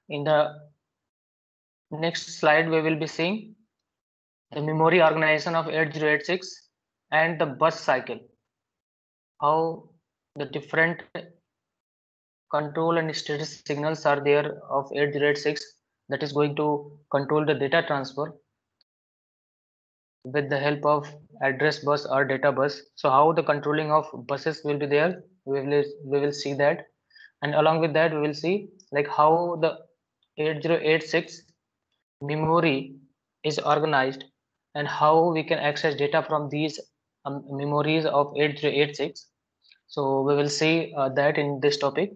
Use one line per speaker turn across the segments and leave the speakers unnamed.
In the next slide, we will be seeing the memory organization of 8086 and the bus cycle, how the different control and status signals are there of 8086 that is going to control the data transfer with the help of address bus or data bus. So how the controlling of buses will be there, we will see that, and along with that we will see like how the 8086 memory is organized and how we can access data from these memories of 8086. So we will see that in this topic.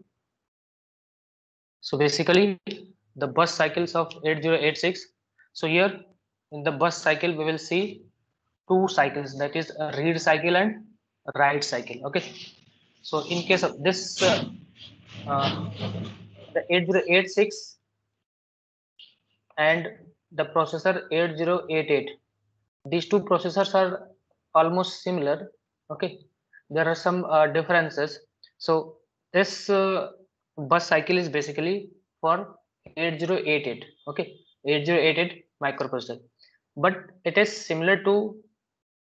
So basically the bus cycles of 8086. So here in the bus cycle we will see two cycles, that is a read cycle and write cycle. Okay, so in case of this the 8086 and the processor 8088, these two processors are almost similar. Okay, there are some differences. So this bus cycle is basically for 8088. Okay, 8088 microprocessor, but it is similar to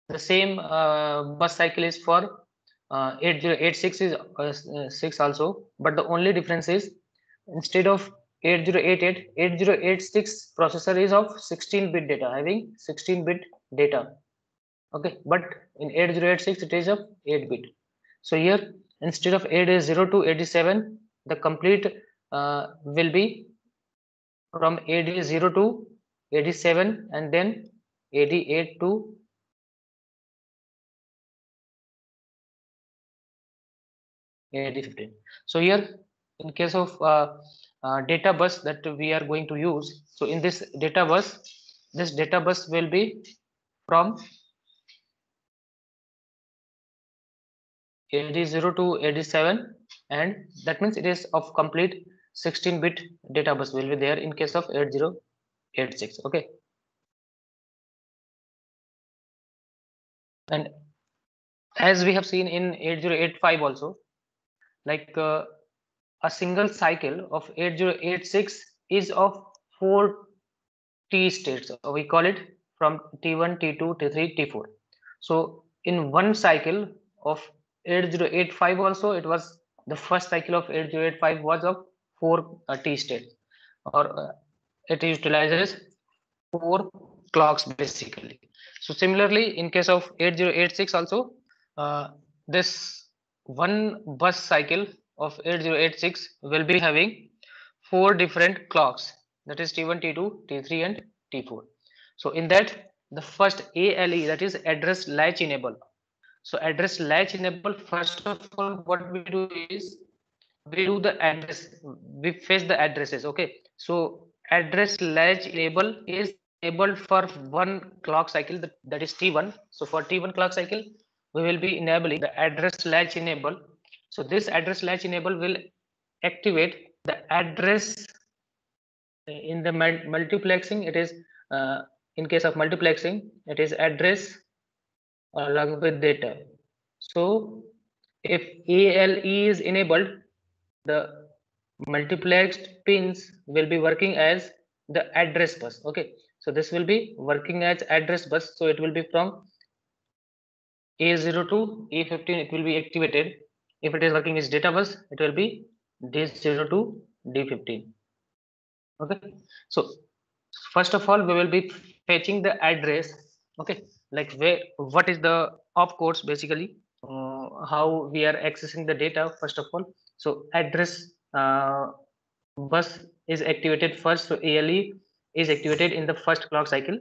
the same bus cycle is for 8086 is 6 also, but the only difference is instead of 8088, 8086 processor is of 16-bit data, having 16-bit data. Okay, but in 8086 it is of 8-bit. So here instead of 80 to 87, the complete will be from 80 to 87 and then 88 to 8015. So here in case of data bus that we are going to use, so in this data bus will be from 80 to 87, and that means it is of complete 16-bit data bus will be there in case of 8086. Okay, and as we have seen in 8085 also, like a single cycle of 8086 is of 4 T states. We call it from T1, T2, T3, T4. So in one cycle of 8085 also, it was the first cycle of 8085 was of 4 T states, or it utilizes 4 clocks basically. So similarly in case of 8086 also, this one bus cycle of 8086 will be having 4 different clocks, that is T1, T2, T3 and T4. So in that the first ALE, that is address latch enable. So address latch enable, first of all what we do is we do the address, we fetch the addresses. Okay, so address latch enable is enabled for one clock cycle, that is T1. So for T1 clock cycle we will be enabling the address latch enable. So this address latch enable will activate the address in the multiplexing. It is in case of multiplexing it is address along with data. So if ALE is enabled, the multiplexed pins will be working as the address bus. Okay, so this will be working as address bus. So it will be from A0 to A15, it will be activated. If it is working as data bus, it will be D0 to D15. Okay, so first of all we will be fetching the address. Okay, like where, what is the opcodes basically, how we are accessing the data first of all. So address bus is activated first, so ALE is activated in the first clock cycle,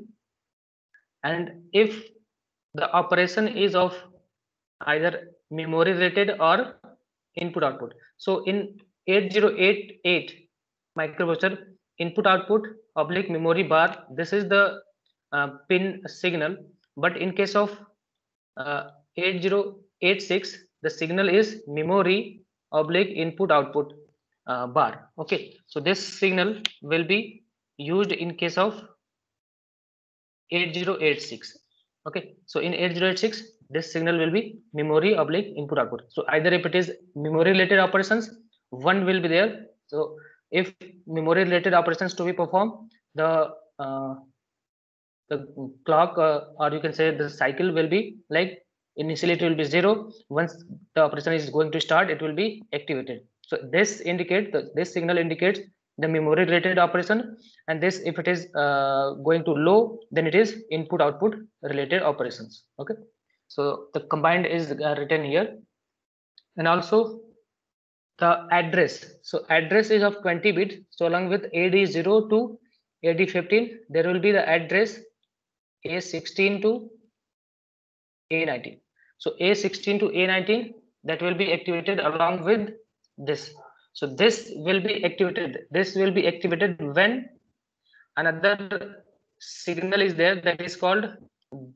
and if the operation is of either memory related or input output. So in 8088 microprocessor, input output oblique memory bar, this is the pin signal, but in case of 8086 the signal is memory oblique input output bar. Okay, so this signal will be used in case of 8086. Okay, so in 8086 this signal will be memory oblique input output. So either if it is memory related operations, one will be there. So if memory related operations to be performed, the clock or you can say the cycle will be like initially it will be 0. Once the operation is going to start, it will be activated. So this this signal indicates the memory related operation, and this, if it is going to low, then it is input output related operations. Okay, so the combined is written here. And also the address, so address is of 20 bit. So along with AD0 to AD15, there will be the address A16 to A19. So A16 to A19, that will be activated along with this. So this will be activated. This will be activated when another signal is there, that is called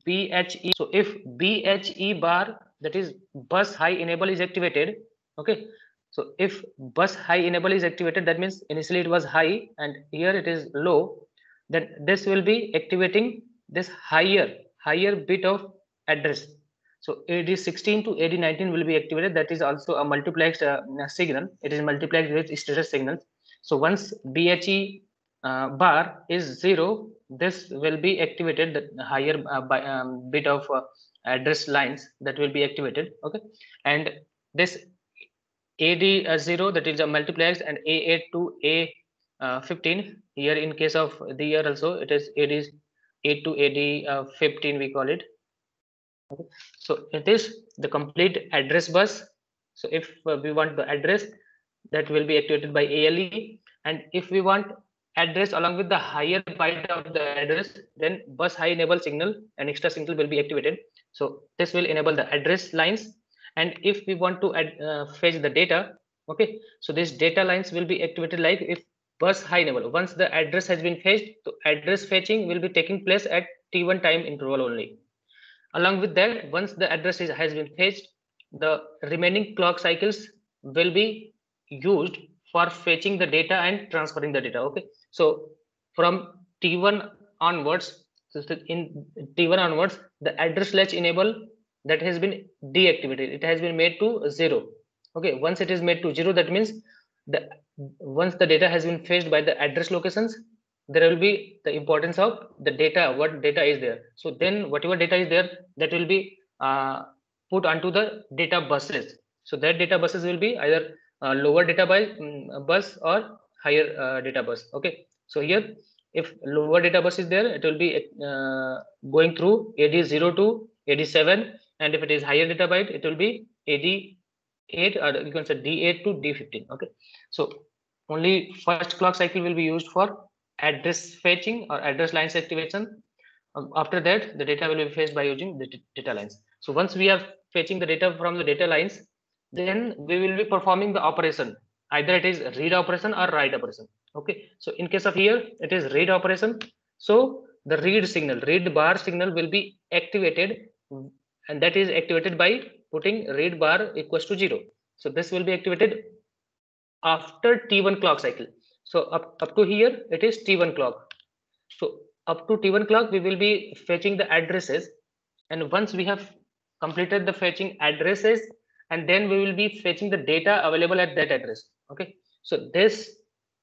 BHE. So if BHE bar, that is bus high enable, is activated, okay. So if bus high enable is activated, that means initially it was high and here it is low, then this will be activating this higher bit of address. So AD16 to AD19 will be activated. That is also a multiplexed signal. It is multiplexed with status signals. So once BHE bar is 0, this will be activated, the higher bit of address lines that will be activated. Okay, and this AD0, that is a multiplex, and A8 to A15, here in case of the year also it is AD8 to AD15 we call it. Okay, so it is the complete address bus. So if we want the address, that will be activated by ALE, and if we want address along with the higher byte of the address, then bus high enable signal, an extra signal will be activated. So this will enable the address lines. And if we want to fetch the data, okay, so these data lines will be activated like if bus high enable. Once the address has been fetched, so address fetching will be taking place at T1 time interval only. Along with that, once the address has been fetched, the remaining clock cycles will be used for fetching the data and transferring the data. Okay, so from T1 onwards, so in T1 onwards, the address latch enable, that has been deactivated. It has been made to 0. Okay, once it is made to 0, that means the once the data has been fetched by the address locations, there will be the importance of the data, what data is there. So then whatever data is there, that will be put onto the data buses. So that data buses will be either lower data bus or higher data bus. Okay, so here if lower data bus is there, it will be going through AD0 to AD7, and if it is higher data byte, it will be AD8, or you can say D8 to D15. Okay, so only first clock cycle will be used for address fetching or address lines activation. After that, the data will be fetched by using the data lines. So once we are fetching the data from the data lines, then we will be performing the operation. Either it is read operation or write operation. Okay, so in case of here, it is read operation. So the read bar signal will be activated, and that is activated by putting read bar equals to 0. So this will be activated after T1 clock cycle. So up to here, it is T1 clock. So up to T1 clock, we will be fetching the addresses. And once we have completed the fetching addresses, and then we will be fetching the data available at that address. Okay, so this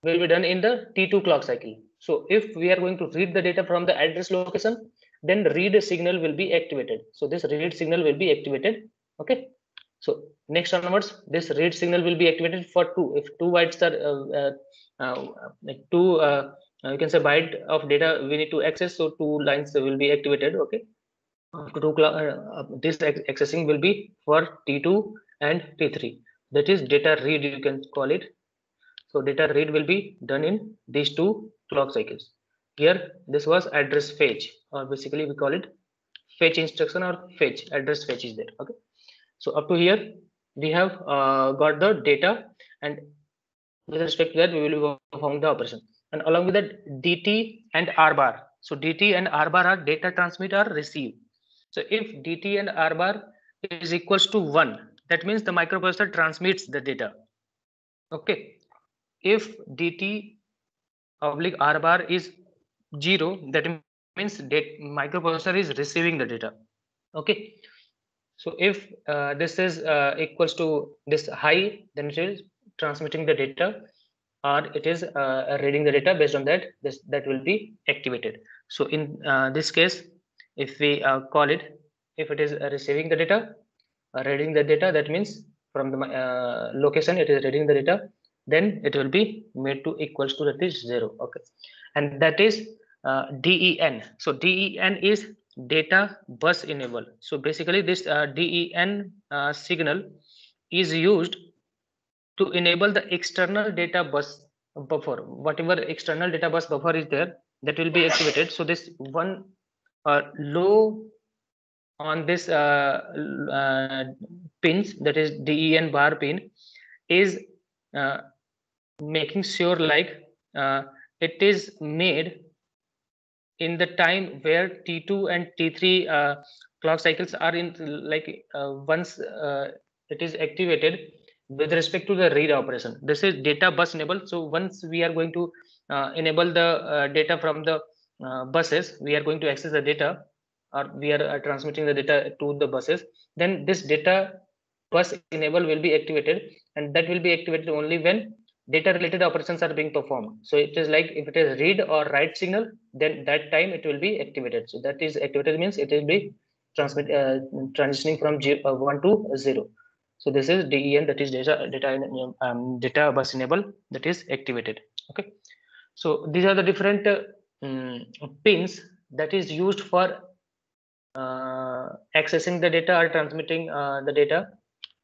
will be done in the T2 clock cycle. So if we are going to read the data from the address location, then read signal will be activated. So this read signal will be activated. Okay, so next onwards, this read signal will be activated for 2. If 2 bytes are like 2 you can say byte of data we need to access, so 2 lines will be activated. Okay, after 2 this accessing will be for T2 and T3. That is data read, you can call it. So data read will be done in these 2 clock cycles. Here this was address fetch, or basically we call it fetch instruction or fetch, address fetch is there. Okay, so up to here we have got the data, and with respect to that we will be performing the operation. And along with that, DT and R bar. So DT and R bar are data transmit or receive. So if DT and R bar is equals to 1, that means the microprocessor transmits the data. Okay, if DT oblique R bar is 0, that means microprocessor is receiving the data. Okay, so if this is equals to this high, then it is transmitting the data. or it is reading the data. Based on that, that will be activated. So in this case, if we call it, if it is receiving the data, reading the data, that means from the location it is reading the data, then it will be made to equals to, that is 0. Okay, and that is DEN. So DEN is data bus enable. So basically this DEN signal is used to enable the external data bus buffer. Whatever external data bus buffer is there, that will be activated. So this one low on this pins, that is DEN bar pin, is making sure like it is made in the time where T2 and T3 clock cycles are in, like once it is activated with respect to the read operation. This is data bus enable. So once we are going to enable the data from the buses, we are going to access the data, or we are transmitting the data to the buses, then this data bus enable will be activated, and that will be activated only when data related operations are being performed. So it is like if it is read or write signal, then that time it will be activated. So that is activated means it will be transitioning from 1 to 0. So this is DEN, that is data bus enable, that is activated. Okay, so these are the different pins that is used for accessing the data or transmitting the data.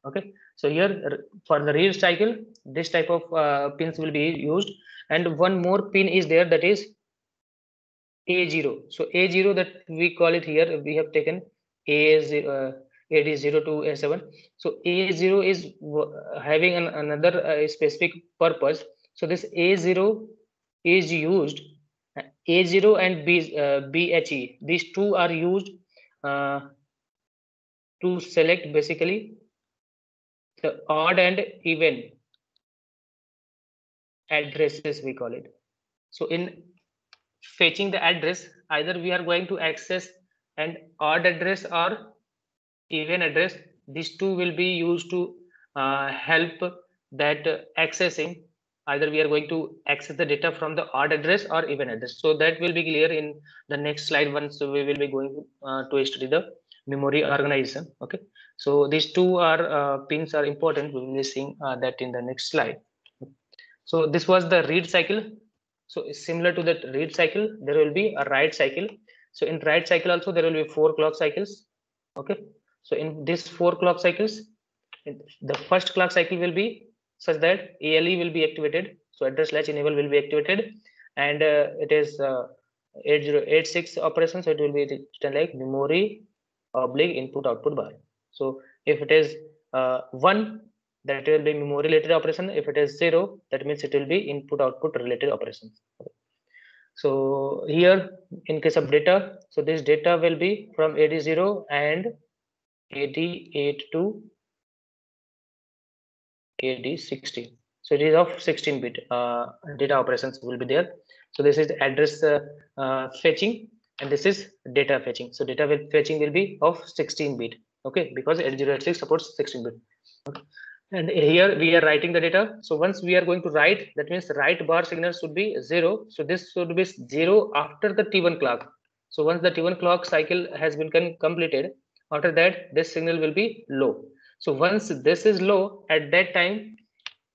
Okay, so here for the read cycle, this type of pins will be used, and one more pin is there, that is A0. So A0, that we call it here, we have taken A0, AD0 to A7. So A0 is having another specific purpose. So this A0 is used, A0 and BHE, these two are used to select basically the odd and even addresses, we call it. So in fetching the address, either we are going to access an odd address or even address. These two will be used to help that accessing. Either we are going to access the data from the odd address or even address. So that will be clear in the next slide once we will be going to study the memory organization. Okay, so these two are pins are important. We will be seeing that in the next slide. So this was the read cycle. So similar to that read cycle, there will be a write cycle. So in write cycle also there will be 4 clock cycles. Okay, so in these 4 clock cycles, the first clock cycle will be such that ALE will be activated. So address latch enable will be activated, and it is 8086 operation. So it will be written like memory oblique input output bar. So if it is 1, that will be memory related operation. If it is 0, that means it will be input output related operations. So here in case of data, so this data will be from AD0 and AD8 to AD16. So it is of 16-bit data operations will be there. So this is address fetching, and this is data fetching. So data fetching will be of 16-bit. Okay, because 8086 supports 16-bit. Okay. And here we are writing the data. So once we are going to write, that means write bar signal should be 0. So this should be 0 after the T1 clock. So once the T1 clock cycle has been completed, after that this signal will be low. So once this is low, at that time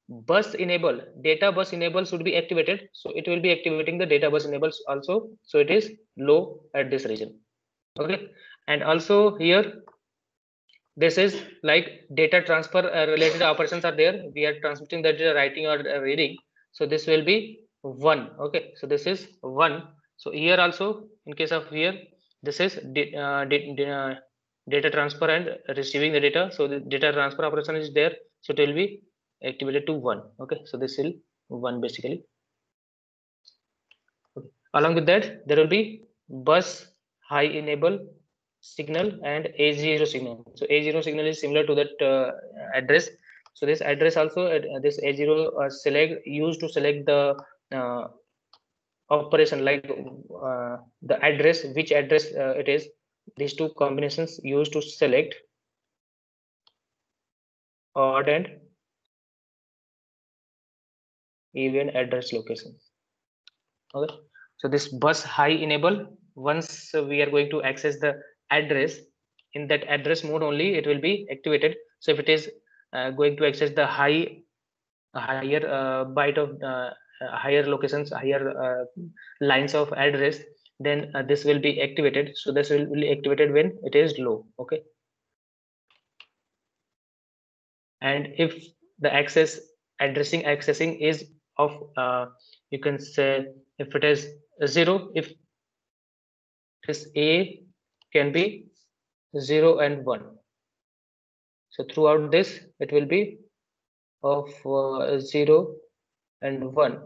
bus enable, data bus enable should be activated. So it will be activating the data bus enables also. So it is low at this region. Okay, and also here this is like data transfer related operations are there. We are transmitting the data, writing or reading. So this will be 1. Okay, so this is 1. So here also in case of here, this is data transfer and receiving the data. So the data transfer operation is there. So it will be activated to 1. Okay, so this will 1 basically. Okay. Along with that, there will be bus high enable signal and A0 signal. So A0 signal is similar to that address. So this address also, this A0 select used to select the operation, like the address, which address it is. These two combinations used to select odd and even address location. Okay, so this bus high enable, once we are going to access the address, in that address mode only it will be activated. So if it is going to access the higher byte of higher locations, higher lines of address, then this will be activated. So this will be activated when it is low. Okay, and if the accessing is of you can say, if it is 0, if this A can be 0 and 1, so throughout this it will be of 0 and 1.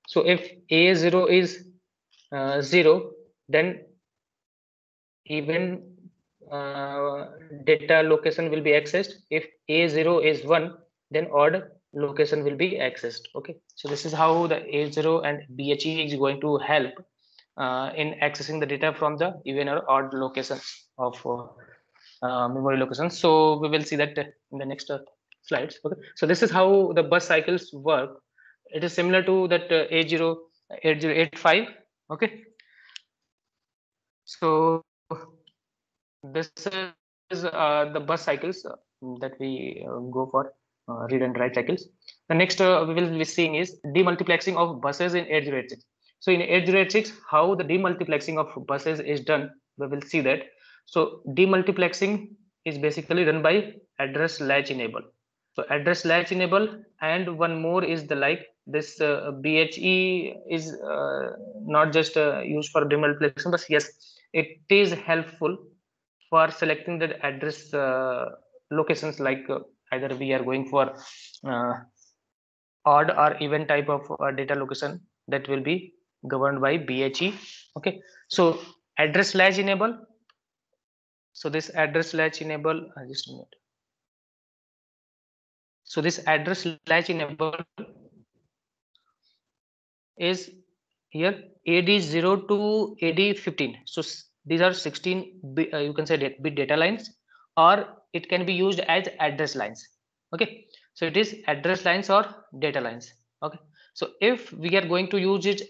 So if A0 is 0, then even data location will be accessed. If A0 is 1, then odd location will be accessed. Okay, so this is how the A0 and BHE is going to help in accessing the data from the even or odd location of memory location. So we will see that in the next slides. Okay, so this is how the bus cycles work. It is similar to that 8085. Okay, so this is the bus cycles that we go for read and write cycles. The next we will be seeing is demultiplexing of buses in 8086. So in 8086, how the demultiplexing of buses is done, we will see that. So demultiplexing is basically done by address latch enable. So address latch enable, and one more is the like this BHE is not just used for demultiplexing, but yes, it is helpful for selecting the address locations, like either we are going for uh, odd or even type of data location, that will be governed by BHE. Okay, so address latch enable. So this address latch enable, just a minute. So this address latch enable is here AD0 to AD15. So these are 16 you can say bit data lines, or it can be used as address lines. Okay, so it is address lines or data lines. Okay, so if we are going to use it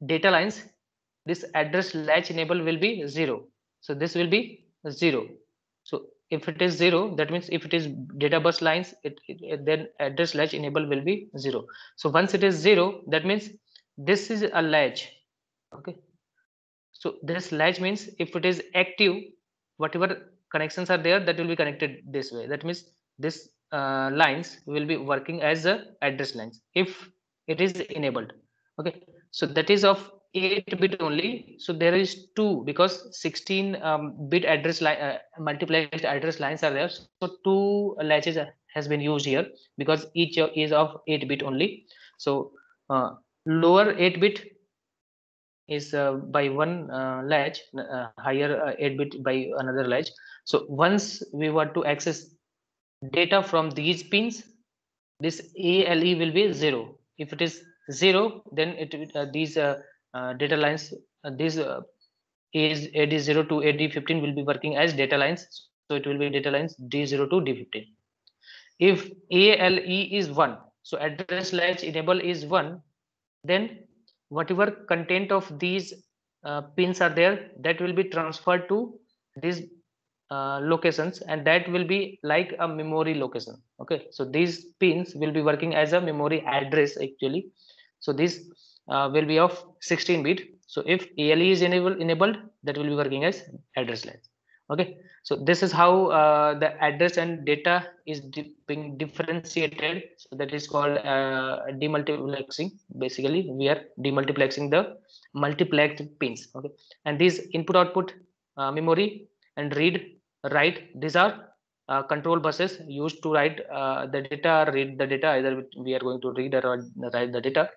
data lines, this address latch enable will be 0. So this will be 0. So if it is 0, that means if it is data bus lines, then address latch enable will be 0. So once it is 0, that means this is a latch. Okay, so this latch means if it is active, whatever connections are there, that will be connected this way. That means this lines will be working as a address lines if it is enabled. Okay, so that is of 8-bit only. So there is 2, because 16 bit address line multiplexed address lines are there. So 2 latches has been used here, because each is of 8-bit only. So lower 8-bit is by one latch, higher 8-bit by another latch. So once we want to access data from these pins, this ALE will be 0. If it is 0, then these data lines, these is AD0 to AD15 will be working as data lines. So it will be data lines D0 to D15. If ALE is 1, so address latch enable is 1, then whatever content of these pins are there, that will be transferred to these locations, and that will be like a memory location. Okay, so these pins will be working as a memory address actually. So this will be of 16-bit. So if ALE is enabled, that will be working as address line. Okay, so this is how the address and data is being differentiated. So that is called demultiplexing. Basically we are demultiplexing the multiplexed pins. Okay, and these input output memory and read write, these are control buses used to write the data or read the data. Either we are going to read or write the data.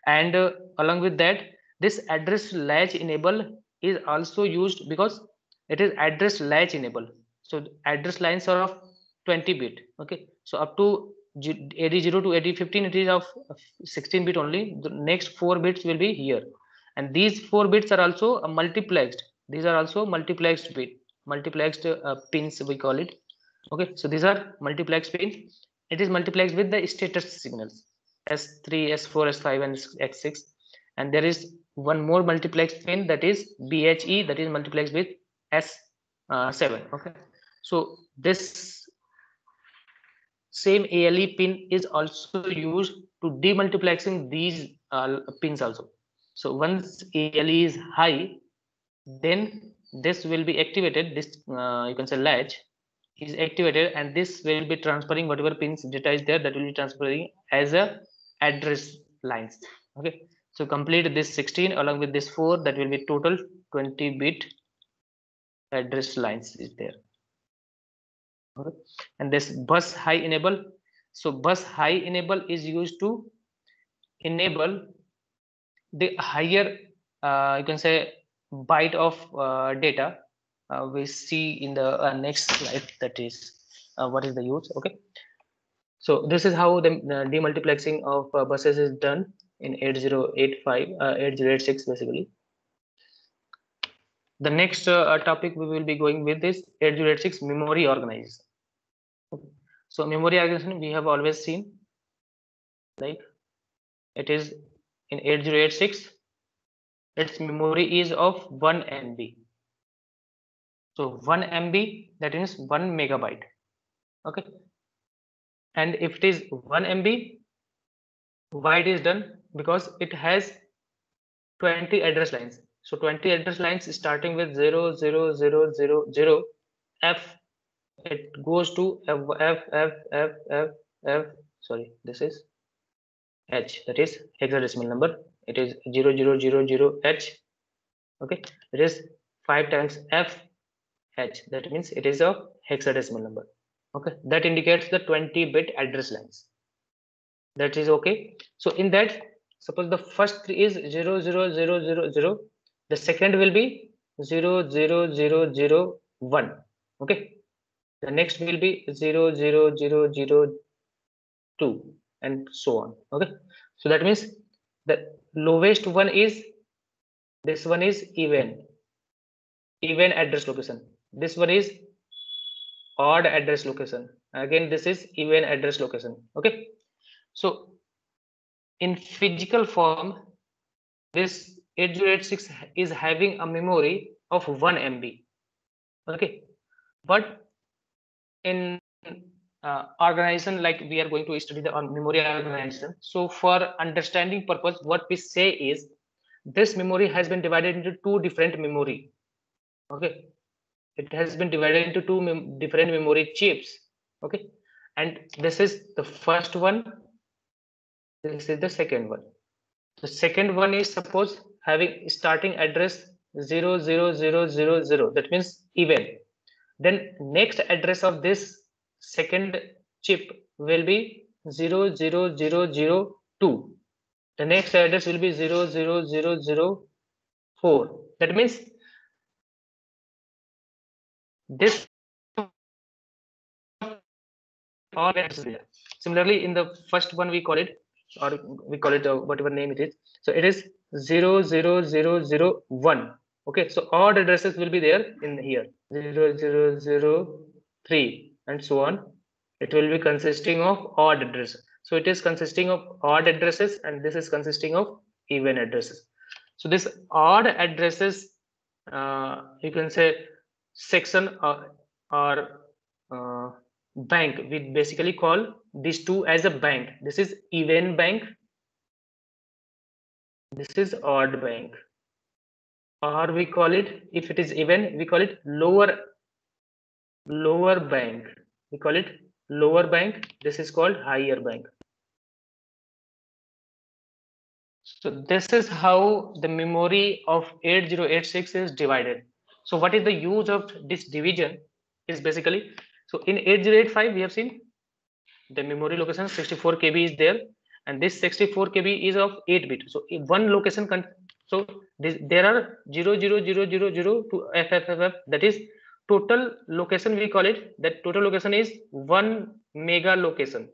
And along with that, this address latch enable is also used because it is address latch enable. So address lines are of 20-bit. Okay, so up to AD0 to AD15 it is of 16-bit only. The next 4 bits will be here, and these 4 bits are also multiplexed. These are also multiplexed pins we call it. Okay, so these are multiplexed pins, it is multiplexed with the status signals S3, S4, S5, and X6, and there is one more multiplex pin, that is BHE, that is multiplexed with S7. Okay, so this same ALE pin is also used to demultiplexing these pins also. So once ALE is high, then this will be activated. This you can say latch is activated, and this will be transferring whatever pins data is there, that will be transferring as a address lines. Okay, so complete this 16 along with this 4, that will be total 20-bit address lines is there. Okay, and this bus high enable, so bus high enable is used to enable the higher you can say byte of data. We see in the next slide, that is what is the use. Okay, so this is how the demultiplexing of buses is done in 8085 8086 basically. The next topic we will be going with is 8086 memory organization. Okay. So memory organization we have always seen, like it is in 8086 its memory is of 1 MB. So 1 MB, that means 1 megabyte. Okay, and if it is 1 MB, why it is done? Because it has 20 address lines. So 20 address lines starting with 00000 F, it goes to F. Sorry, this is H, that is hexadecimal number. It is 0000H. Okay, it is 5 times F H, that means it is a hexadecimal number. Okay, that indicates the 20-bit address lines. That is okay. So in that, suppose the first three is 00000, the second will be 00001. Okay, the next will be 00002, and so on. Okay, so that means the lowest one is this one is even address location. This one is odd address location. Again, this is even address location. Okay, so in physical form, this 8086 is having a memory of 1 MB. Okay, but in organization, like we are going to study the memory organization, so for understanding purpose, what we say is this memory has been divided into two different memory. Okay, it has been divided into two different memory chips. Okay, and this is the first one, this is the second one. The second one is suppose having starting address 00000, that means even. Then next address of this second chip will be 00002. The next address will be 00004. That means this all similarly in the first one we call it, or we call it whatever name it is. So it is 00001. Okay, so odd addresses will be there in here, 0003 and so on. It will be consisting of odd addresses. So it is consisting of odd addresses, and this is consisting of even addresses. So this odd addresses, you can say section or bank, we basically call these two as a bank. This is even bank, this is odd bank, or we call it, if it is even, we call it lower bank. We call it lower bank. This is called higher bank. So this is how the memory of 8086 is divided. So what is the use of this division is basically, so in 8085 we have seen the memory location 64 KB is there, and this 64 KB is of 8 bit. So if one location so there are 00000 to FFFF, that is total location, we call it, that total location is 1 mega location.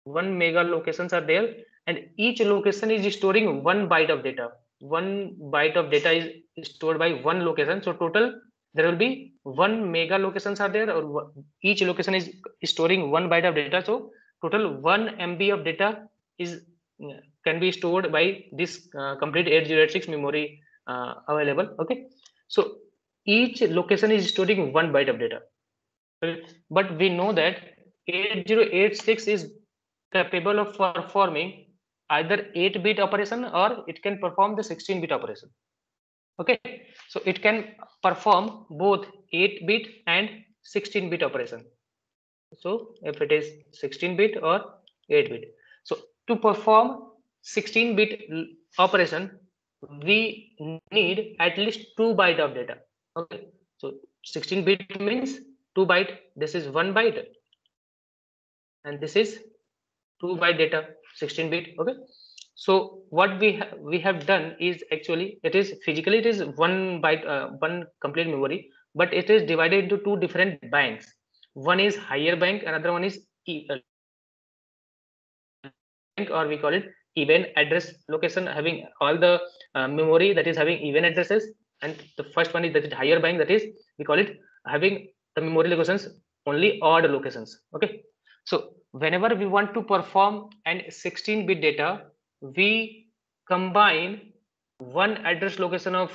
1 mega locations are there, and each location is storing 1 byte of data. 1 byte of data is stored by one location, so total there will be 1 mega locations are there, or each location is storing 1 byte of data. So total 1 MB of data is can be stored by this complete 8086 memory available. Okay, so each location is storing 1 byte of data. Okay? But we know that 8086 is capable of performing either 8-bit operation or it can perform the 16-bit operation. Okay, so it can perform both 8-bit and 16-bit operation. So if it is 16-bit or 8-bit, so to perform 16-bit operation, we need at least 2 byte of data. Okay, so 16-bit means 2 byte. This is 1 byte, and this is 2 byte data, 16-bit. Okay, so what we have done is actually it is physically it is 1 byte, 1 complete memory, but it is divided into 2 different banks. One is higher bank, another one is or we call it even address location, having all the memory that is having even addresses, and the first one is that is higher bank, that is we call it having the memory locations only odd locations. Okay, so whenever we want to perform an 16-bit data, we combine one address location of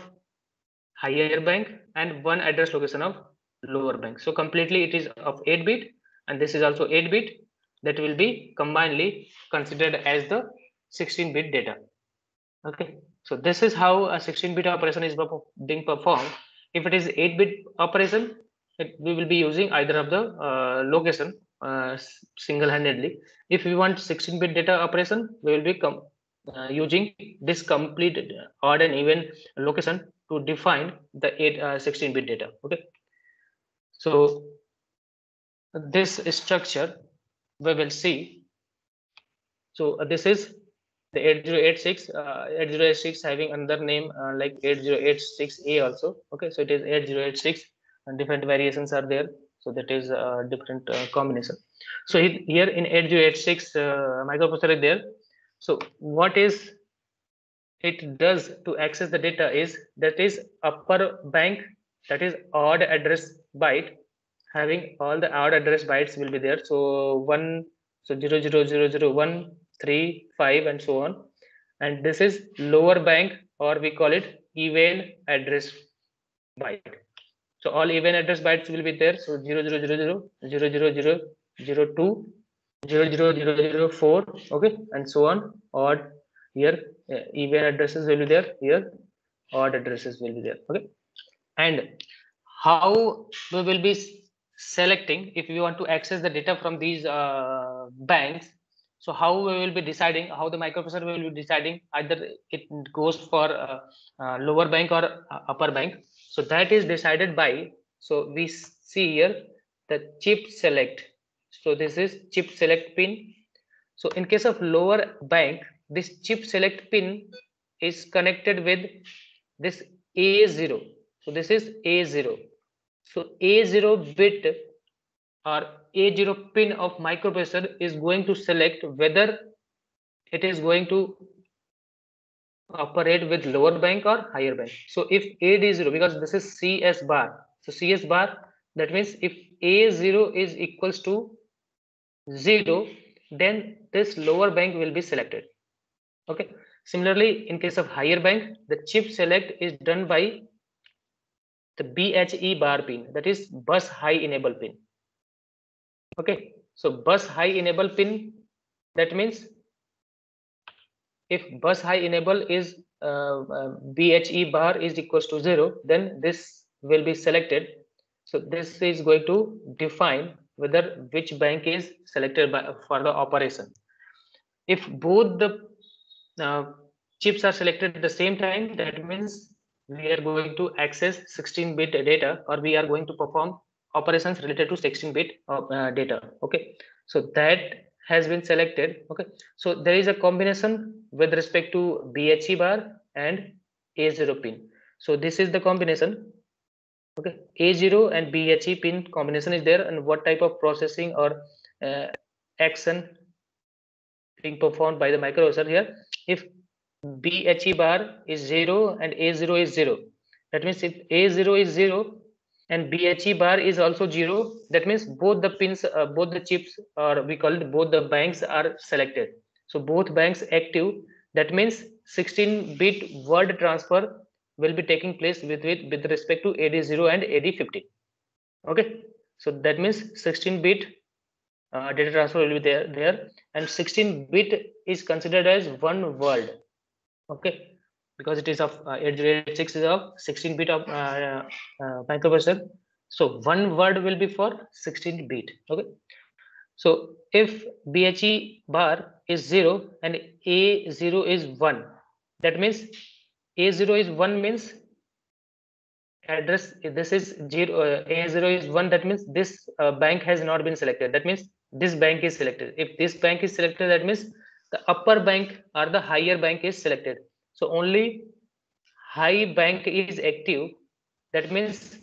higher bank and one address location of lower bank. So completely it is of 8-bit, and this is also 8-bit, that will be combinedly considered as the 16-bit data. Okay, so this is how a 16-bit operation is being performed. If it is 8-bit operation, we will be using either of the location single-handedly. If we want 16-bit data operation, we will be using this complete odd and even location to define the 16-bit data. Okay, so this structure we will see. So this is the 8086. 8086 having another name like 8086A also. Okay, so it is 8086, and different variations are there. So that is a different combination. So here in 8086 microprocessor is there. So what is it does to access the data is that is upper bank, that is odd address byte, having all the odd address bytes will be there. So 1, so 0 0 0 0 1 3 5 and so on. And this is lower bank, or we call it even address byte. So all even address bytes will be there. So 0 0 0 0 0 0 0 0 2 0 0 0 0 4, okay, and so on. Odd here even addresses will be there, here odd addresses will be there. Okay, and how we will be selecting if we want to access the data from these banks. So how we will be deciding, how the microprocessor will be deciding either it goes for lower bank or upper bank. So that is decided by, so we see here the chip select. So this is chip select pin. So in case of lower bank, this chip select pin is connected with this A0. So this is A0. So A0 bit or A0 pin of microprocessor is going to select whether it is going to operate with lower bank or higher bank. So if AD0, because this is CS bar, so CS bar, that means if A0 is equals to 0, then this lower bank will be selected. Okay, similarly in case of higher bank, the chip select is done by the BHE bar pin, that is bus high enable pin. Okay, so bus high enable pin, that means if bus high enable is BHE bar is equals to 0, then this will be selected. So this is going to define whether which bank is selected by, for the operation. If both the chips are selected at the same time, that means we are going to access 16-bit data, or we are going to perform operations related to 16-bit data. Okay, so that has been selected. Okay, so there is a combination with respect to BHE bar and A0 pin. So this is the combination. Okay, A0 and BHE pin combination is there, and what type of processing or action being performed by the microprocessor here. If BHE bar is 0 and A0 is 0, that means if A0 is 0, and BHE bar is also 0. That means both the pins, both the chips, or we call it both the banks are selected. So both banks active. That means 16-bit word transfer will be taking place with respect to AD0 and AD15. Okay, so that means 16-bit data transfer will be there, and 16-bit is considered as one word. Okay, because it is of 8086 is of 16-bit of microprocessor. So one word will be for 16-bit. Okay, so if BHE bar is 0 and A0 is 1, that means A0 is 1 means address, this is 0, A0 is 1, that means this bank has not been selected. That means this bank is selected. If this bank is selected, that means the upper bank or the higher bank is selected. So only high bank is active. That means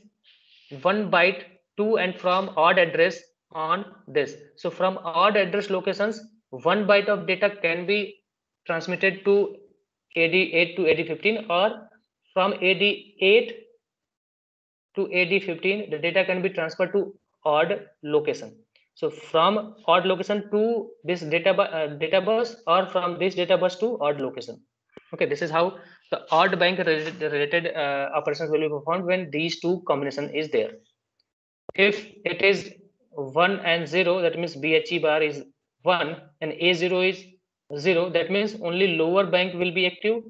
one byte to and from odd address on this. So from odd address locations, one byte of data can be transmitted to AD8 to AD15, or from AD8 to AD15 the data can be transferred to odd location. So from odd location to this data bus, or from this data bus to odd location. Okay, this is how the odd bank related operations will be performed when these two combination is there. If it is 1 and 0, that means BHE bar is 1 and A0 is 0, that means only lower bank will be active.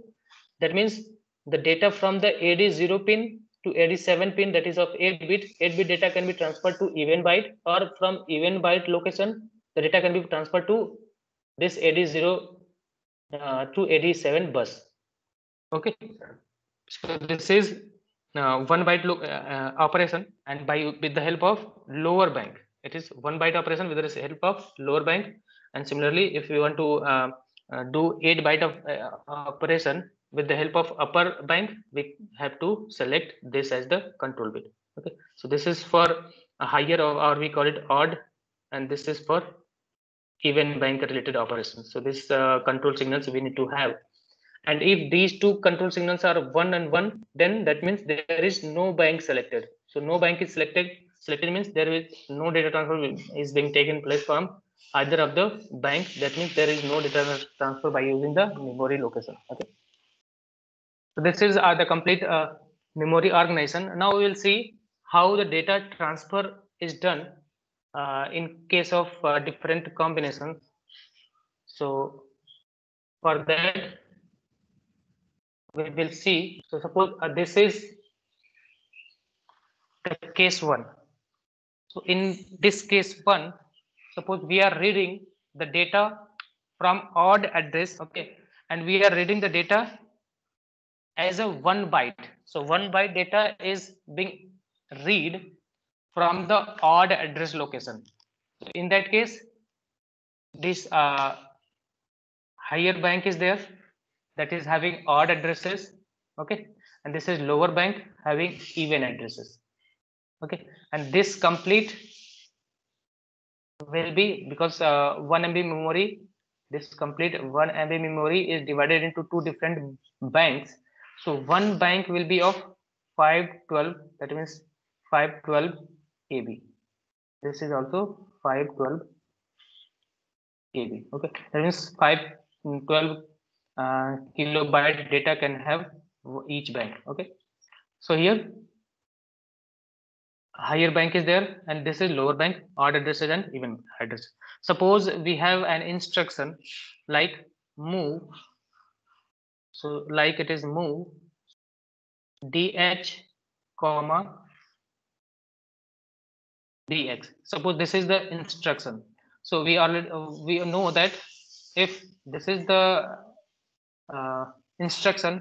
That means the data from the AD0 pin to AD7 pin, that is of 8-bit data can be transferred to even byte, or from even byte location the data can be transferred to this AD0 to AD7 bus. Okay, so this is one byte operation, and with the help of lower bank. It is one byte operation with the help of lower bank. And similarly, if you want to do 8-byte of operation with the help of upper bank, we have to select this as the control bit. Okay, so this is for a higher, or we call it odd, and this is for even bank related operations. So this control signals we need to have. And if these two control signals are 1 and 1, then that means there is no bank selected. So no bank is selected. Selected means there is no data transfer is being taken place from either of the bank. That means there is no data transfer by using the memory location. Okay. So this is the complete memory organization. Now we will see how the data transfer is done in case of different combinations. So for that we will see. So suppose this is the case 1. So in this case 1, suppose we are reading the data from odd address. Okay, and we are reading the data as a 1 byte. So 1 byte data is being read from the odd address location. So in that case, this higher bank is there, that is having odd addresses. Okay, and this is lower bank having even addresses. Okay, and this complete will be, because 1 MB memory, this complete 1 MB memory is divided into two different banks. So one bank will be of 512, that means 512 KB. This is also 512 KB. Okay, that means 512 kilobyte data can have each bank. Okay, so here higher bank is there, and this is lower bank, odd addresses and even address. Suppose we have an instruction like move. So like it is move dh comma dx. Suppose this is the instruction. So we already we know that if this is the instruction,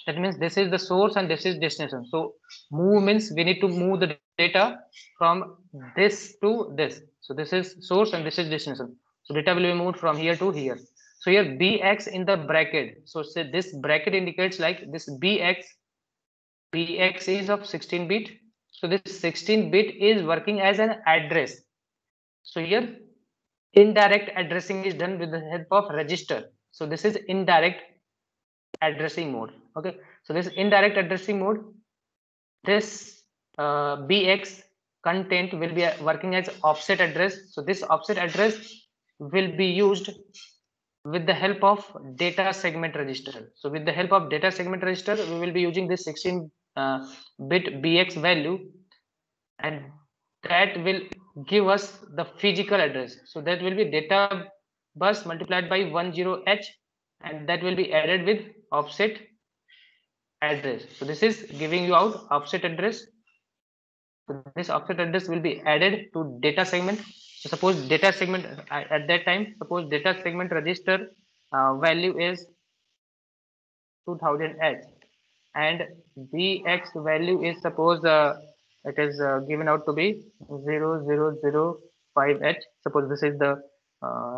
that means this is the source and this is destination. So move means we need to move the data from this to this. So this is source and this is destination. So data will be moved from here to here. So here bx in the bracket. So say this bracket indicates like this bx is of 16-bit. So this 16-bit is working as an address. So here indirect addressing is done with the help of register. So this is indirect addressing mode. Okay, so this indirect addressing mode, this bx content will be working as offset address. So this offset address will be used with the help of data segment register. So with the help of data segment register, we will be using this 16 bit bx value, and that will give us the physical address. So that will be data bus multiplied by 10h, and that will be added with offset address. So this is giving you out offset address. So this offset address will be added to data segment. So suppose data segment at that time, suppose data segment register value is 2000h, and bx value is suppose it is given out to be 0005h. Suppose this is the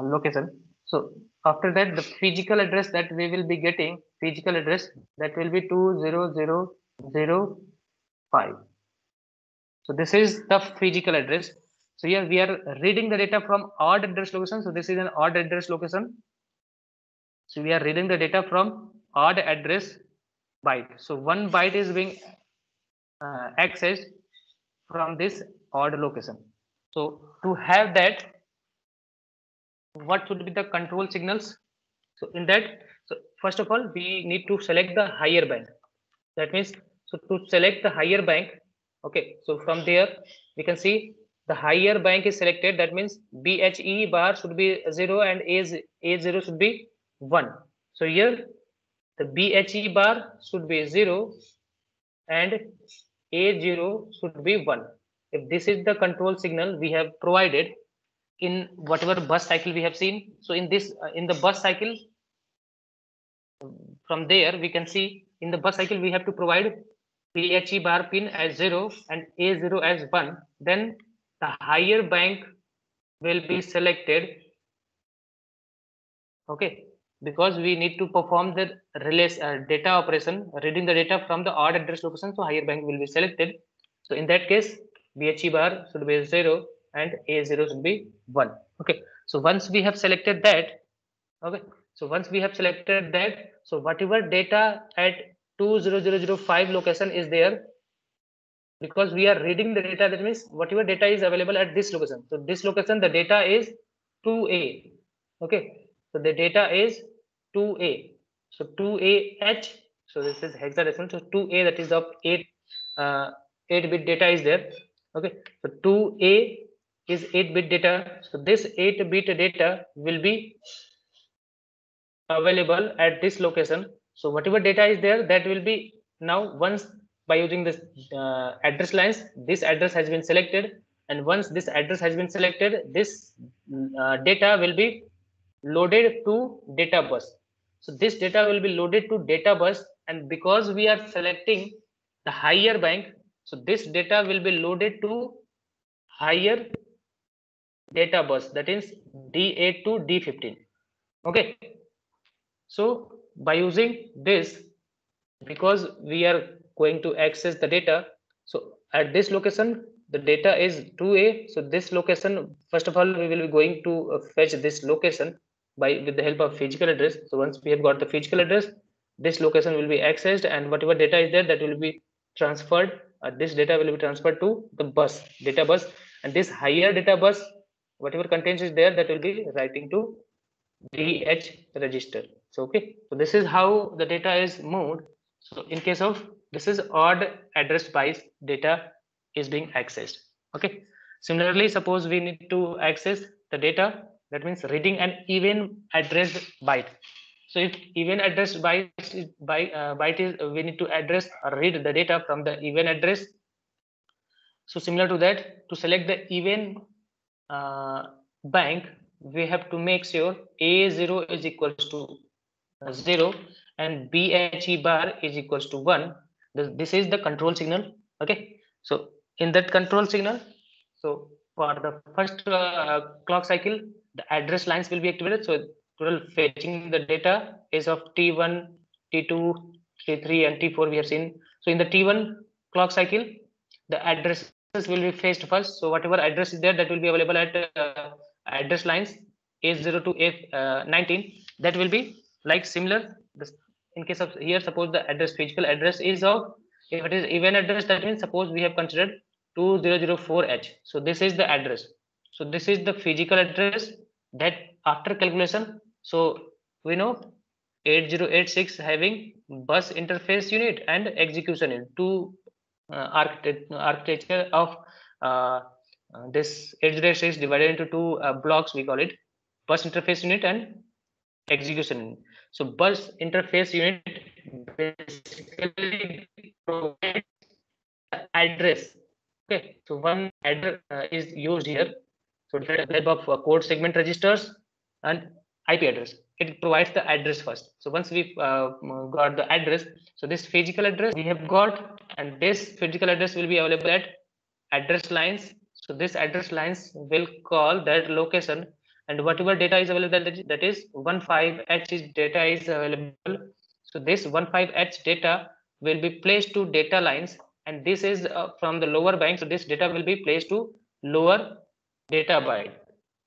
location. So after that, the physical address that we will be getting, physical address, that will be 20005. So this is the physical address. So here we are reading the data from odd address location. So this is an odd address location. So we are reading the data from odd address byte. So one byte is being accessed from this odd location. So to have that, what should be the control signals? So in that, so first of all, we need to select the higher bank. That means, so to select the higher bank, okay, so from there we can see the higher bank is selected. That means bhe bar should be 0 and a0 should be 1. So here the bhe bar should be 0 and a0 should be 1. If this is the control signal we have provided in whatever bus cycle we have seen, so in this in the bus cycle, from there we can see in the bus cycle we have to provide phe bar pin as 0 and a0 as 1. Then the higher bank will be selected, okay, because we need to perform the relay data operation, reading the data from the odd address location. So higher bank will be selected. So in that case, bhe bar should be 0 and a0 should be 1. Okay, so once we have selected that, okay, so once we have selected that, so whatever data at 20005 location is there, because we are reading the data, that means whatever data is available at this location. So this location, the data is 2a. Okay, so the data is 2a. So 2ah. So this is hexadecimal. So 2a, that is of 8-bit data is there. Okay, so 2a is 8-bit data. So this 8-bit data will be available at this location. So whatever data is there, that will be now, once by using this address lines, this address has been selected, and once this address has been selected, this data will be loaded to data bus. So this data will be loaded to data bus, and because we are selecting the higher bank, so this data will be loaded to higher data bus, that is D8 to D15. Okay, so by using this, because we are going to access the data, so at this location the data is 2a. So this location, first of all, we will be going to fetch this location by with the help of physical address. So once we have got the physical address, this location will be accessed, and whatever data is there, that will be transferred. This data will be transferred to the bus, data bus, and this higher data bus, whatever contains is there, that will be writing to DH register. So okay, so this is how the data is moved. So in case of this is odd address bytes, data is being accessed. Okay, similarly, suppose we need to access the data, that means reading an even addressed byte. So if even address byte is byte is, we need to address or read the data from the even address. So similar to that, to select the even bank, we have to make sure a0 is equals to 0 and bhe bar is equals to 1. This is the control signal. Okay, so in that control signal, so for the first clock cycle, the address lines will be activated. So total fetching the data is of t1, t2, t3 and t4 we have seen. So in the t1 clock cycle, the addresses will be fetched first. So whatever address is there, that will be available at address lines A0 to A19. That will be like similar. In case of here, suppose the address, physical address is of If it is even address, that means suppose we have considered 2004H. So this is the address. So this is the physical address that after calculation. So we know 8086 having bus interface unit and execution unit, two architecture of this 8086 divided into two blocks. We call it bus interface unit and execution unit. So bus interface unit basically provides the address. Okay, so one address is used here. So different type of code segment registers and IP address. It provides the address first. So once we got the address, so this physical address we have got, and this physical address will be available at address lines. So this address lines will call that location, and whatever data is available, that is 15H is data is available. So this 15H data will be placed to data lines, and this is from the lower bank. So this data will be placed to lower data byte.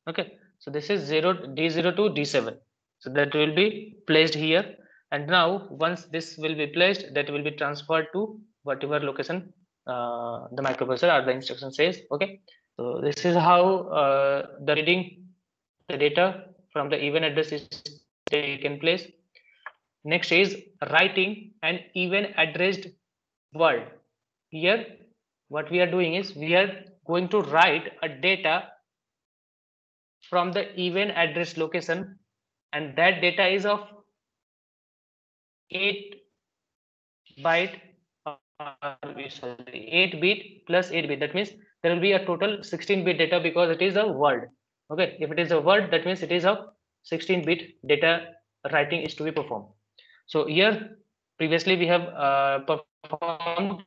Okay, so this is D0 to D7. So that will be placed here, and now once this will be placed, that will be transferred to whatever location the microprocessor or the instruction says. Okay, so this is how the reading the data from the even address is taken place. Next is writing an even addressed word. Here what we are doing is we are going to write a data from the even address location, and that data is of 8 byte, sorry, 8 bit plus 8 bit. That means there will be a total 16 bit data because it is a word. Okay, if it is a word, that means it is a 16 bit data writing is to be performed. So here previously we have performed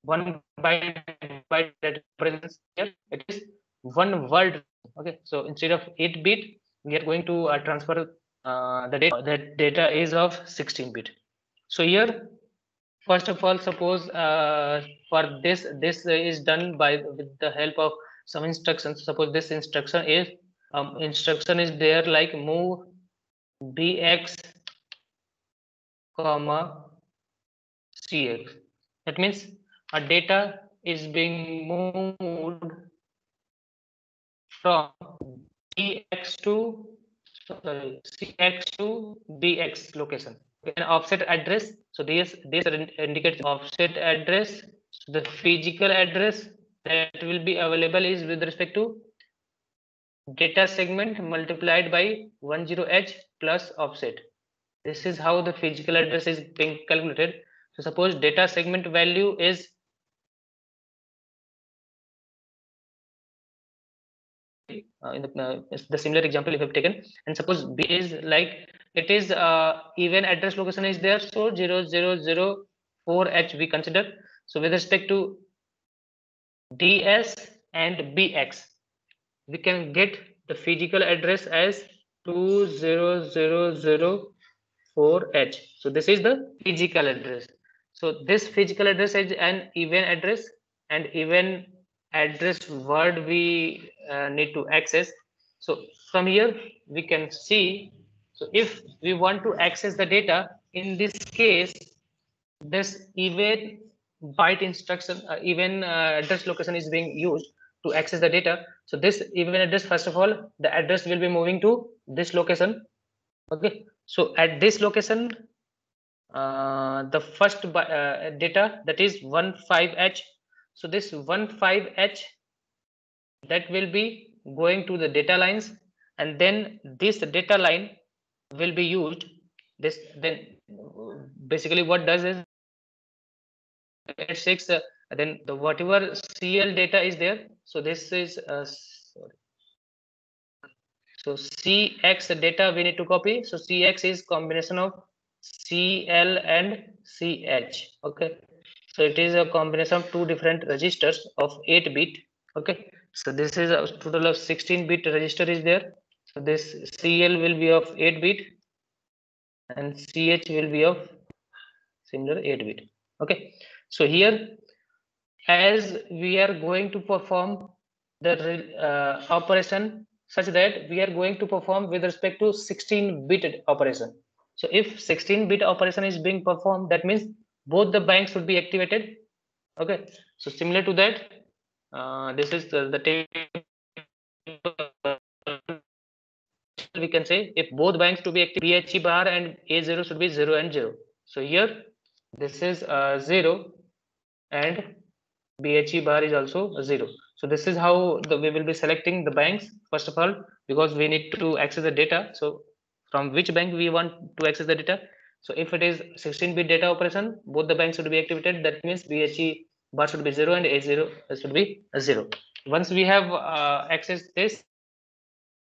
1 byte that presents here. It is one word. Okay, so instead of 8 bit, we are going to transfer the data. That data is of 16 bit. So here, first of all, suppose for this is done by with the help of some instructions. Suppose this instruction is there like move bx comma cx. That means a data is being moved from bx to cx to bx location. An offset address. So this indicates offset address. So the physical address that will be available is with respect to data segment multiplied by 10h plus offset. This is how the physical address is being calculated. So suppose data segment value is in the similar example we have taken, and suppose b is like it is even address location is there, so 0004h we consider. So with respect to ds and bx, we can get the physical address as 20004h. So this is the physical address. So this physical address is an even address, and even address word we need to access. So from here we can see, so if we want to access the data, in this case this even byte instruction, even address location is being used to access the data. So this even address, first of all, the address will be moving to this location. Okay, so at this location, the first data, that is 15h. So this 15h, that will be going to the data lines, and then this data line will be used. This then basically what does is 6, then the whatever CL data is there. So this is sorry. So CX data we need to copy. So CX is combination of CL and CH. Okay, so it is a combination of two different registers of 8 bit. Okay, so this is a total of 16 bit register is there. So this CL will be of 8 bit and CH will be of similar 8 bit. Okay, so here as we are going to perform the operation such that we are going to perform with respect to 16 bit operation. So if 16 bit operation is being performed, that means both the banks should be activated. Okay, so similar to that, this is the table. We can say if both banks to be active, BHE bar and A0 should be 0 and 0. So here this is 0 and BHE bar is also 0. So this is how we will be selecting the banks first of all, because we need to access the data. So from which bank we want to access the data. So if it is 16-bit data operation, both the banks should be activated. That means BHE bar should be 0 and A0 should be 0. Once we have accessed this,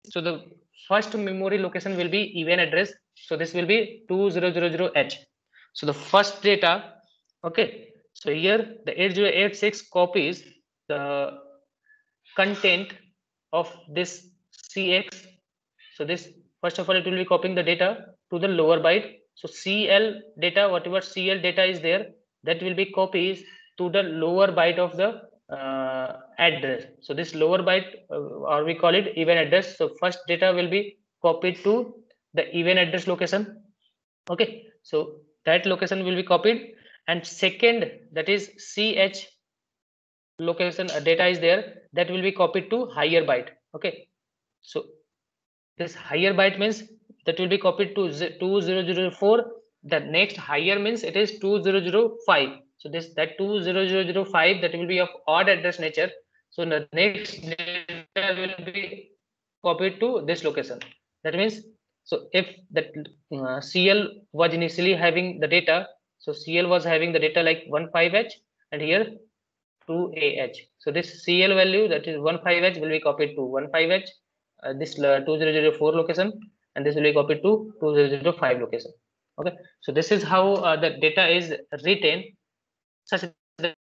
so the first memory location will be even address. So this will be 2000H. So the first data, okay. So here the 8086 copies the content of this CX. So this, first of all, it will be copying the data to the lower byte. So CL data, whatever CL data is there, that will be copies to the lower byte of the address. So this lower byte, or we call it even address. So first data will be copied to the even address location. Okay, so that location will be copied, and second, that is CH location data is there, that will be copied to higher byte. Okay, so this higher byte means that will be copied to 2004. The next higher means it is 2005. So this, that 20005, that will be of odd address nature. So the next data will be copied to this location. That means, so if that CL was initially having the data, so CL was having the data like 15H, and here 2AH. So this CL value, that is 15H, will be copied to 15H, this 2004 location, and this will be copied to 2005 location. Okay, so this is how the data is written, such that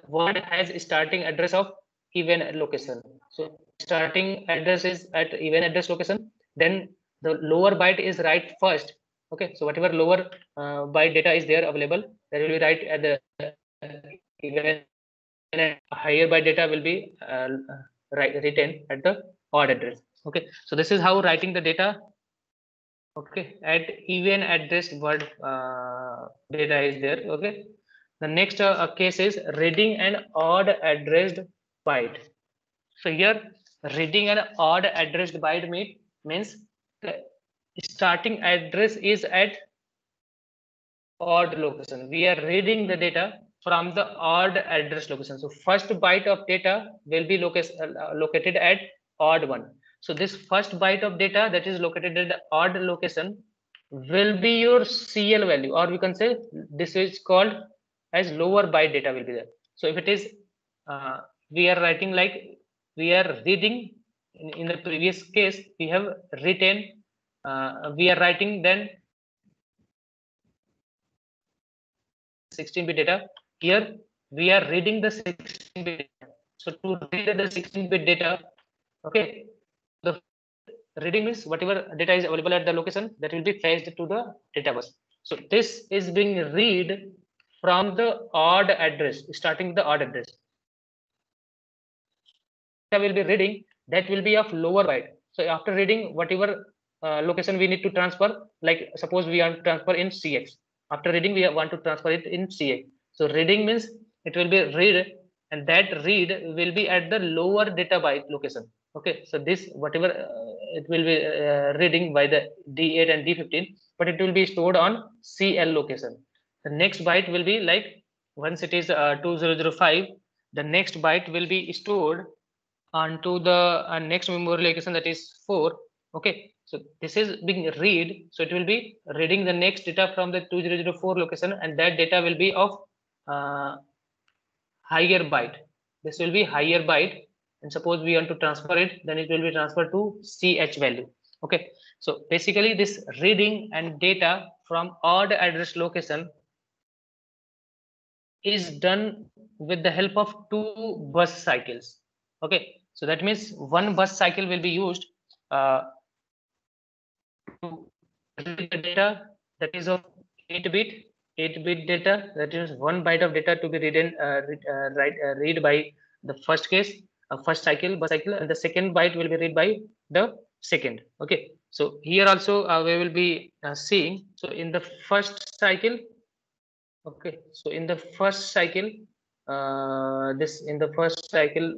word has starting address of even location. So starting address is at even address location, then the lower byte is right first. Okay, so whatever lower byte data is there available, that will be right at the even, and higher byte data will be written at the odd address. Okay, so this is how writing the data. Okay, at even addressed word data is there. Okay, the next case is reading an odd addressed byte. So here reading an odd addressed byte means the starting address is at odd location. We are reading the data from the odd address location. So first byte of data will be located at odd one. So this first byte of data that is located at the odd location will be your CL value, or we can say this is called as lower byte data will be there. So if it is, we are writing like we are reading in the previous case, we have written, we are writing then 16-bit data. Here we are reading the 16-bit data. So to read the 16-bit data, okay, the reading means whatever data is available at the location, that will be fetched to the data bus. So this is being read from the odd address, starting with the odd address. Will be reading, that will be of lower byte. So after reading whatever location we need to transfer, like suppose we want to transfer in CX. After reading, we want to transfer it in CX. So reading means it will be read, and that read will be at the lower data byte location. Okay, so this whatever it will be reading by the D8 and D15, but it will be stored on CL location. The next byte will be like, once it is 2005, the next byte will be stored onto the next memory location, that is 4. Okay, so this is being read, so it will be reading the next data from the 2004 location, and that data will be of higher byte. This will be higher byte, and suppose we want to transfer it, then it will be transferred to CH value. Okay, so basically this reading and data from odd address location is done with the help of 2 bus cycles. Okay, so that means 1 bus cycle will be used to read the data that is of 8-bit data, that is 1 byte of data to be read by the first case, first cycle, bus cycle, and the second byte will be read by the second. Okay, So here also we will be seeing. So in the first cycle, okay. So in the first cycle,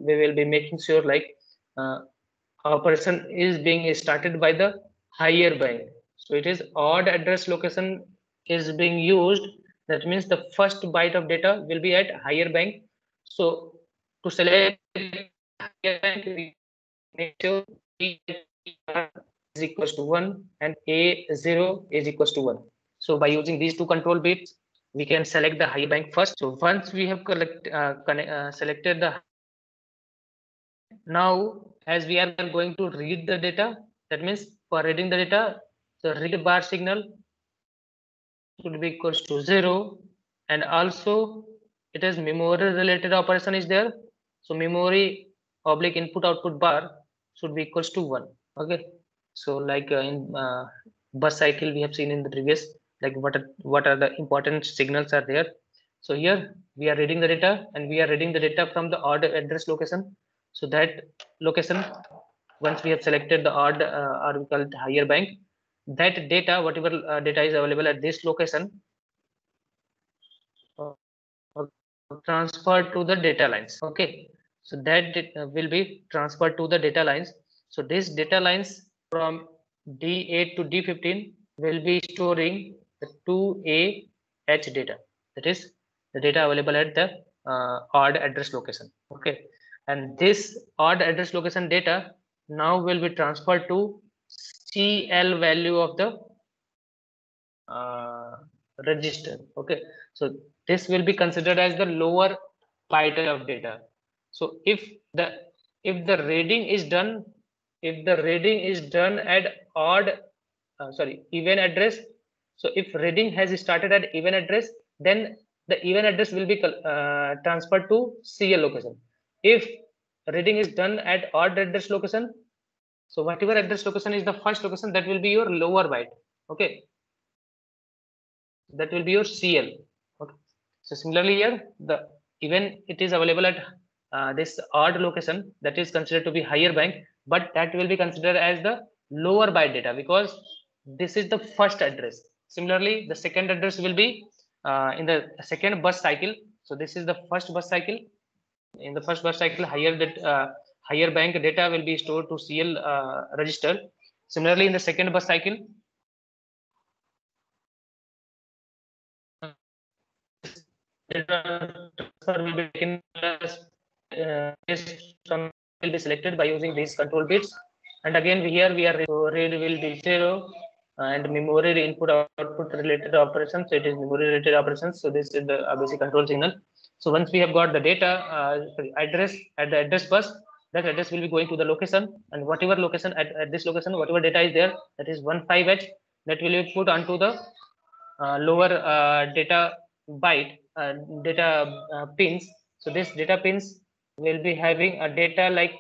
we will be making sure like operation is being started by the higher bank. So it is odd address location is being used. That means the first byte of data will be at higher bank. So to select higher bank, we make sure B is equals to 1 and A0 is equals to 1. So by using these two control bits, we can select the higher bank first. So once we have selected the, now as we are going to read the data, that means for reading the data, the read bar signal should be equals to 0, and also it is memory related operation is there. So memory oblique input output bar should be equals to 1. Okay. So like in bus cycle we have seen in the previous, like what are the important signals are there. So here we are reading the data, and we are reading the data from the odd address location. So that location, once we have selected the odd or we call it higher bank, that data, whatever data is available at this location, uh, transferred to the data lines. Okay. So that will be transferred to the data lines. So this data lines from D8 to D15 will be storing the 2A H data. That is the data available at the odd address location. Okay. And this odd address location data now will be transferred to CL value of the uh, register. Okay. So this will be considered as the lower byte of data. So if the reading is done, at odd even address, so if reading has started at even address, then the even address will be transferred to CL location. If reading is done at odd address location, so whatever address location is the first location, that will be your lower byte. Okay. That will be your CL. Okay. So similarly here, the even it is available at this odd location, that is considered to be higher bank, but that will be considered as the lower byte data because this is the first address. Similarly, the second address will be in the second bus cycle. So this is the first bus cycle. In the first bus cycle, higher bank data will be stored to CL register. Similarly, in the second bus cycle, transfer will be taken as will be selected by using these control bits. And again here we are read will be 0 and memory input output related operations. So it is memory related operations. So this is the basic control signal. So once we have got the data address at the address bus, that address will be going to the location, and whatever location at this location, whatever data is there, that is 15H, that will be put onto the lower data byte data pins. So this data pins will be having a data like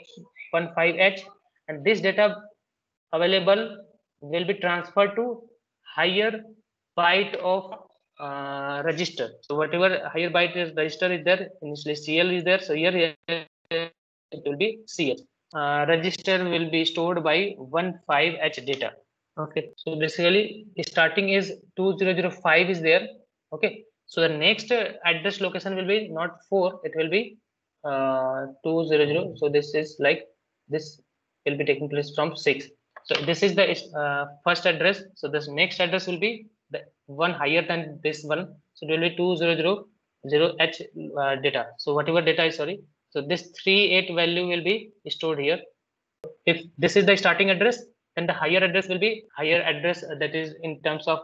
15H, and this data available will be transferred to higher byte of register. So whatever higher byte is register is there, initially CL is there. So here it will be CL. Register will be stored by 15H data. Okay, so basically starting is 2005 is there. Okay, so the next address location will be not 4, it will be 200. So this is like this will be taking place from 6. So this is the first address. So this next address will be the one higher than this one. So it will be 2000H data. So whatever data is, sorry, so this 38 value will be stored here. If this is the starting address, then the higher address will be higher address, that is in terms of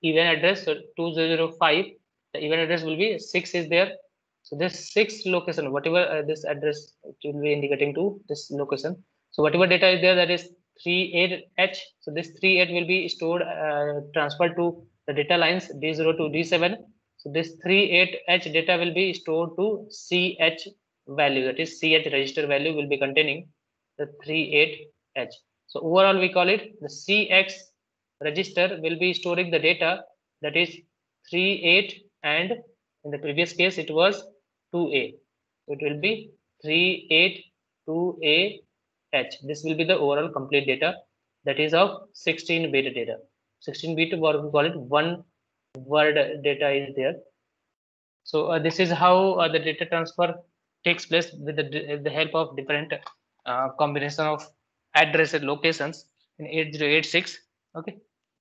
even address. So 2005, the even address will be 6 is there. So this 6 location, whatever this address, it will be indicating to this location. So whatever data is there, that is 38H. So this 38 will be stored transferred to the data lines D0 to D7. So this 38H data will be stored to CH value, that is CH register value will be containing the 38H. So overall we call it the CX register will be storing the data, that is 38, and in the previous case it was 2A. So it will be 38 2AH. This will be the overall complete data. that is of 16-bit data. 16-bit, or we call it one word data is there. So this is how the data transfer takes place with the help of different combination of address locations in 8086. Okay.